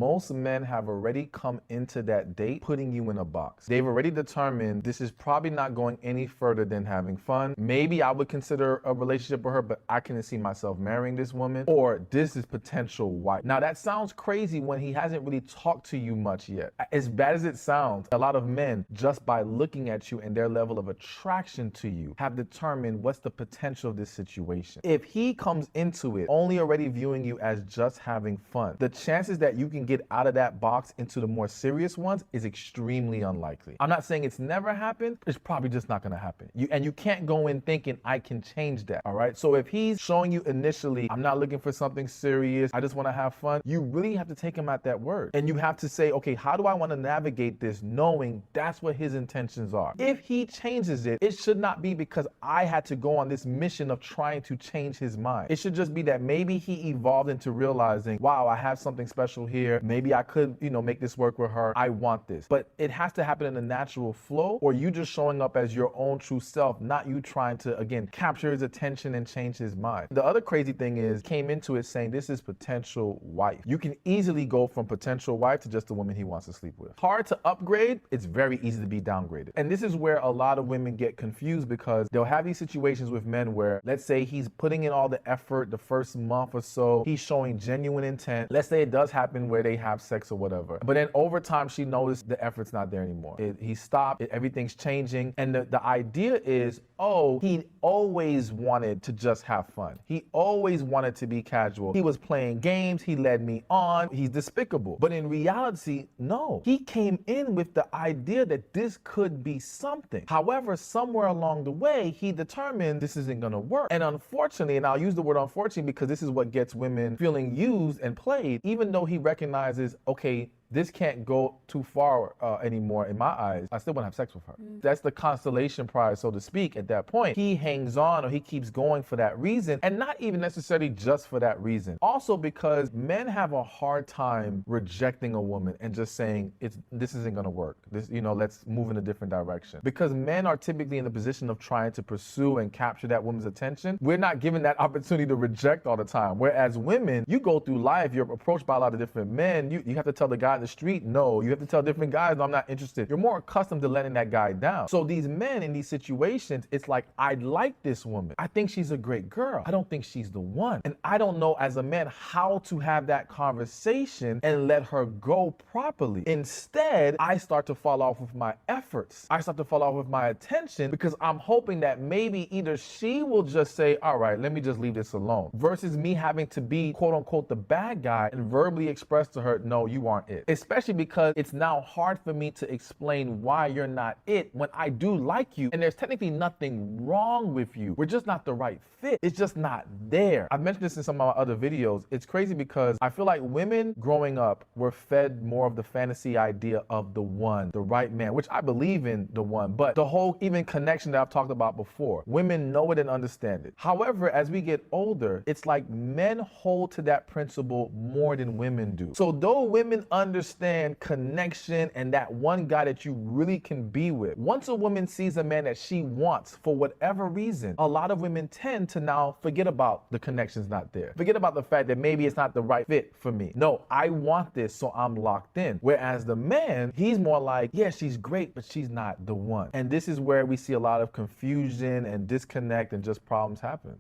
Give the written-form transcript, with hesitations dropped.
most men have already come into that date putting you in a box. They've already determined this is probably not going any further than having fun. Maybe I would consider a relationship with her, but I couldn't see myself marrying this woman, or this is potential wife. Now that sounds crazy when he hasn't really talked to you much yet. As bad as it sounds, a lot of men, just by looking at you and their level of attraction to you, have determined what's the potential of this situation. If he comes into it only already viewing you as just having fun, the chances that you can get out of that box into the more serious ones is extremely unlikely. I'm not saying it's never happened, it's probably just not gonna happen. You can't go in thinking I can change that, all right? So if he's showing you initially, I'm not looking for something serious, I just wanna have fun, you really have to take him at that word. And you have to say, okay, how do I wanna navigate this knowing that's what his intentions are? If he changes it, it should not be because I had to go on this mission of trying to change his mind. It should just be that maybe he evolved into realizing, wow, I have something special here. Maybe I could, make this work with her. I want this. But it has to happen in a natural flow, or you just showing up as your own true self, not you trying to, again, capture his attention and change his mind. The other crazy thing is, came into it saying this is potential wife. You can easily go from potential wife to just the woman he wants to sleep with. Hard to upgrade, it's very easy to be downgraded. And this is where a lot of women get confused, because they'll have these situations with men where, let's say he's putting in all the effort the first month or so, he's showing genuine intent. Let's say it does happen where they have sex or whatever. But then over time, she noticed the effort's not there anymore. He stopped, everything's changing. And the idea is, oh, he always wanted to just have fun. He always wanted to be casual. He was playing games, he led me on, he's despicable. But in reality, no. He came in with the idea that this could be something. However, somewhere along the way, he determined this isn't gonna work. And unfortunately, and I'll use the word unfortunately because this is what gets women feeling used and played, even though he recognizes, okay, this can't go too far anymore in my eyes, I still want to have sex with her. That's the constellation prize, so to speak. At that point, he hangs on, or he keeps going for that reason, and not even necessarily just for that reason. Also because men have a hard time rejecting a woman and just saying, this isn't gonna work. Let's move in a different direction. Because men are typically in the position of trying to pursue and capture that woman's attention. We're not given that opportunity to reject all the time. Whereas women, you go through life, you're approached by a lot of different men, you have to tell the guy the street, no. You have to tell different guys, no, I'm not interested. You're more accustomed to letting that guy down. So these men in these situations, it's like, I like this woman. I think she's a great girl. I don't think she's the one. And I don't know as a man how to have that conversation and let her go properly. Instead, I start to fall off with my efforts. I start to fall off with my attention because I'm hoping that maybe either she will just say, all right, let me just leave this alone, versus me having to be quote unquote the bad guy and verbally express to her, no, you aren't it. Especially because it's now hard for me to explain why you're not it when I do like you and there's technically nothing wrong with you. We're just not the right fit. It's just not there. I've mentioned this in some of my other videos. It's crazy because I feel like women growing up were fed more of the fantasy idea of the one, the right man, which I believe in the one, but the whole even connection that I've talked about before, women know it and understand it. However, as we get older, it's like men hold to that principle more than women do. So though women understand connection and that one guy that you really can be with, once a woman sees a man that she wants for whatever reason, a lot of women tend to now forget about the connection's not there. Forget about the fact that maybe it's not the right fit for me. No, I want this, so I'm locked in. Whereas the man, he's more like, yeah, she's great, but she's not the one. And this is where we see a lot of confusion and disconnect and just problems happen.